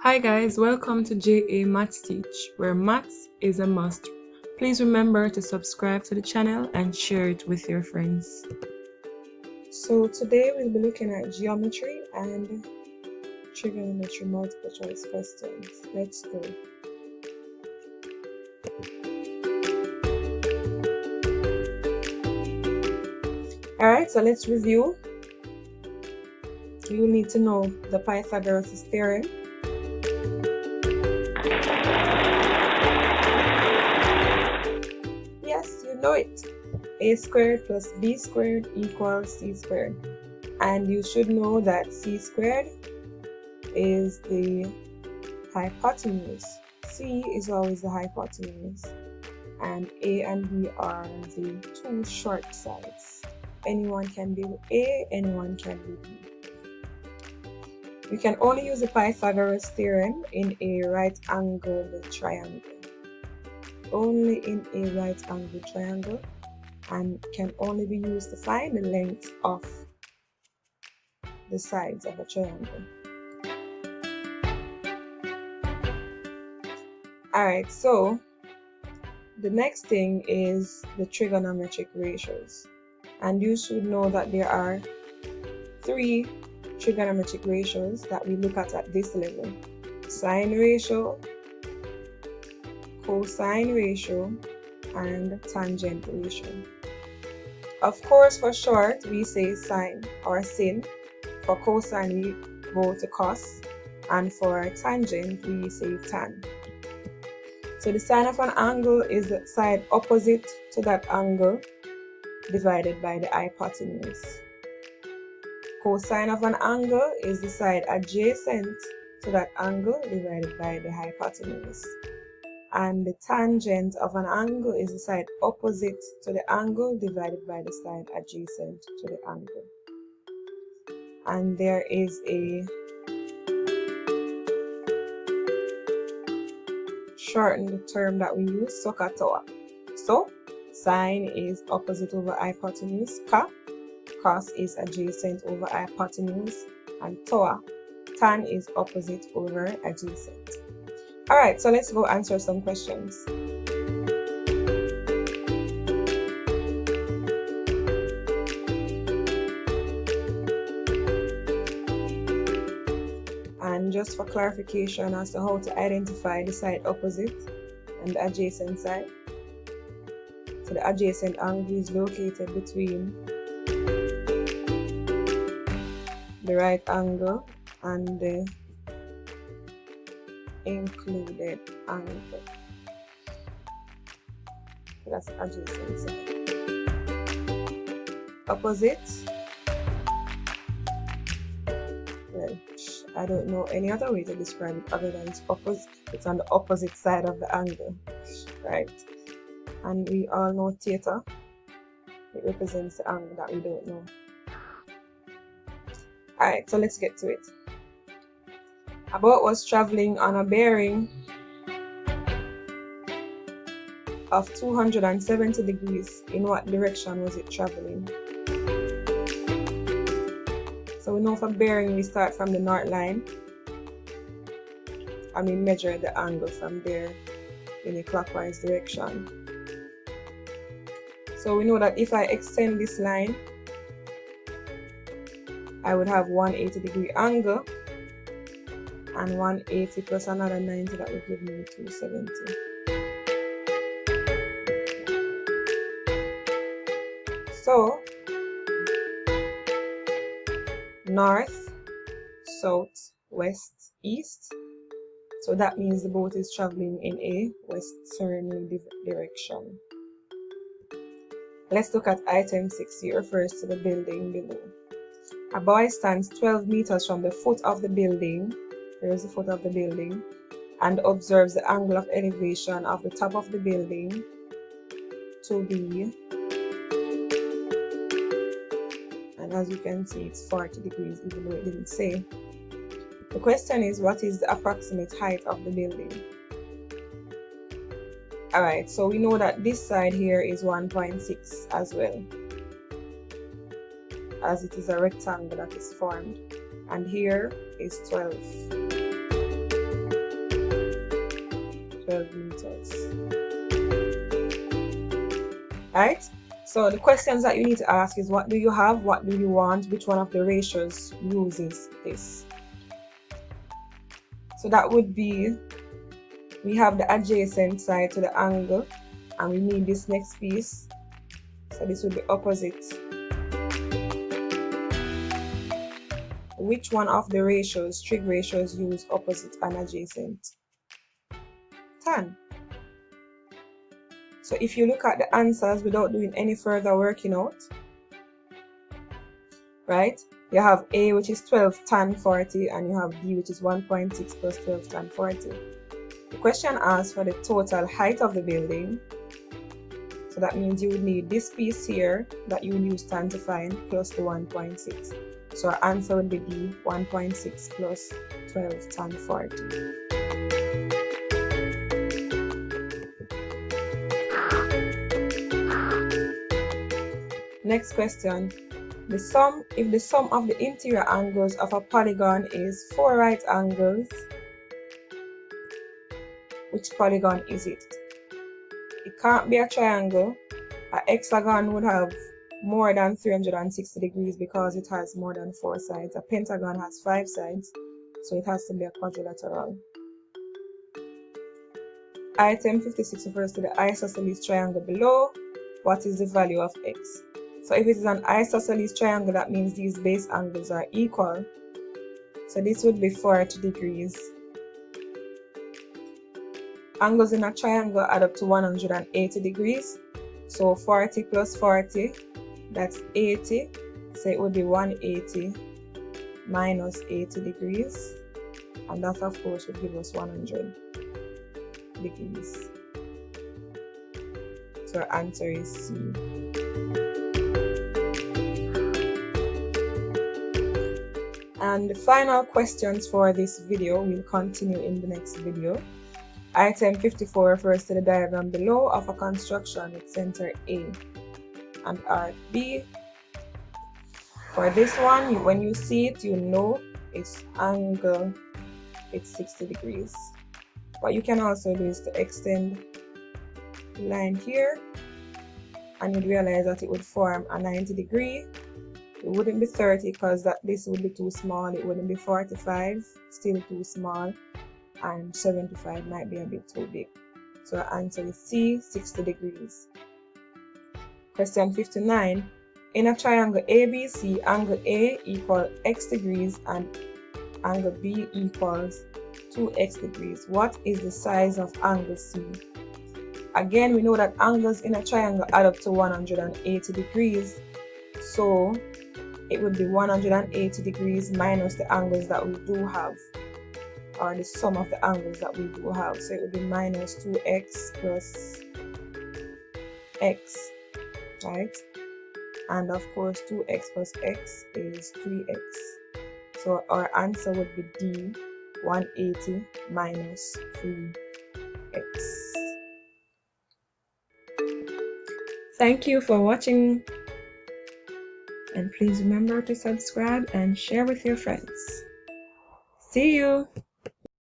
Hi guys, welcome to JA Maths Teach, where maths is a must. Please remember to subscribe to the channel and share it with your friends. So today we'll be looking at geometry and trigonometry multiple choice questions. Let's go. Alright, so let's review. You need to know the Pythagoras theorem. Yes, you know it. A squared plus b squared equals c squared. And you should know that c squared is the hypotenuse. C is always the hypotenuse. And a and b are the two short sides. Anyone can be A, anyone can be B. You can only use the Pythagoras theorem in a right-angled triangle. Only in a right-angled triangle, and can only be used to find the length of the sides of a triangle. Alright, so the next thing is the trigonometric ratios. And you should know that there are three trigonometric ratios that we look at this level: sine ratio, cosine ratio, and tangent ratio. Of course, for short, we say sine or sin. For cosine, we go to cos, and for tangent, we say tan. So the sine of an angle is the side opposite to that angle divided by the hypotenuse. Cosine of an angle is the side adjacent to that angle divided by the hypotenuse. And the tangent of an angle is the side opposite to the angle divided by the side adjacent to the angle. And there is a shortened term that we use, SOHCAHTOA. So sine is opposite over hypotenuse, cos is adjacent over hypotenuse, and TOA, tan is opposite over adjacent. Alright, so let's go answer some questions. And just for clarification as to how to identify the side opposite and the adjacent side. So the adjacent angle is located between the right angle and the included angle. So that's the adjacent side. Opposite. Well, I don't know any other way to describe it other than it's opposite. It's on the opposite side of the angle, right? And we all know theta. It represents the angle that we don't know. Alright, so let's get to it. A boat was traveling on a bearing of 270 degrees. In what direction was it traveling? So we know for bearing we start from the north line and we measure the angle from there in a clockwise direction. So we know that if I extend this line, I would have 180 degree angle, and 180 plus another 90, that would give me 270. So north, south, west, east. So that means the boat is traveling in a westerly direction. Let's look at item 6. It refers to the building below. A boy stands 12 meters from the foot of the building. Here is the foot of the building, and observes the angle of elevation of the top of the building to be, and as you can see, it's 40 degrees, even though it didn't say. The question is, what is the approximate height of the building? Alright, so we know that this side here is 1.6 as well, as it is a rectangle that is formed, and here is 12. 12 meters. Right? So the questions that you need to ask is, what do you have? What do you want? Which one of the ratios uses this? So that would be, we have the adjacent side to the angle, and we need this next piece. So this would be opposite. Which one of the ratios, trig ratios, use opposite and adjacent? Tan. So if you look at the answers without doing any further working out, right, you have A, which is 12 tan 40, and you have B, which is 1.6 plus 12 tan 40. The question asks for the total height of the building. So that means you would need this piece here that you will use tan to find, plus the 1.6. So our answer would be D, 1.6 plus 12 tan 40. Next question. If the sum of the interior angles of a polygon is 4 right angles, which polygon is it? It can't be a triangle. A hexagon would have more than 360 degrees because it has more than 4 sides. A pentagon has 5 sides, so it has to be a quadrilateral. Item 56 refers to the isosceles triangle below. What is the value of x? So if it is an isosceles triangle, that means these base angles are equal. So this would be 40 degrees. Angles in a triangle add up to 180 degrees. So 40 plus 40, that's 80. So it would be 180 minus 80 degrees. And that, of course, would give us 100 degrees. So our answer is C. And the final questions for this video will continue in the next video. Item 54 refers to the diagram below of a construction with center A and arc B. For this one, when you see it, you know its angle, it's 60 degrees. What you can also do is to extend the line here, and you'd realize that it would form a 90 degree. It wouldn't be 30 because this would be too small. It wouldn't be 45, still too small, and 75 might be a bit too big. So our answer is C, 60 degrees. Question 59. In a triangle ABC, angle A equals x degrees and angle B equals 2x degrees. What is the size of angle C? Again, we know that angles in a triangle add up to 180 degrees. So it would be 180 degrees minus the angles that we do have, or the sum of the angles that we do have. So it would be minus 2x plus x, right? And of course 2x plus x is 3x. So our answer would be D, 180 minus 3x. Thank you for watching, and please remember to subscribe and share with your friends. See you!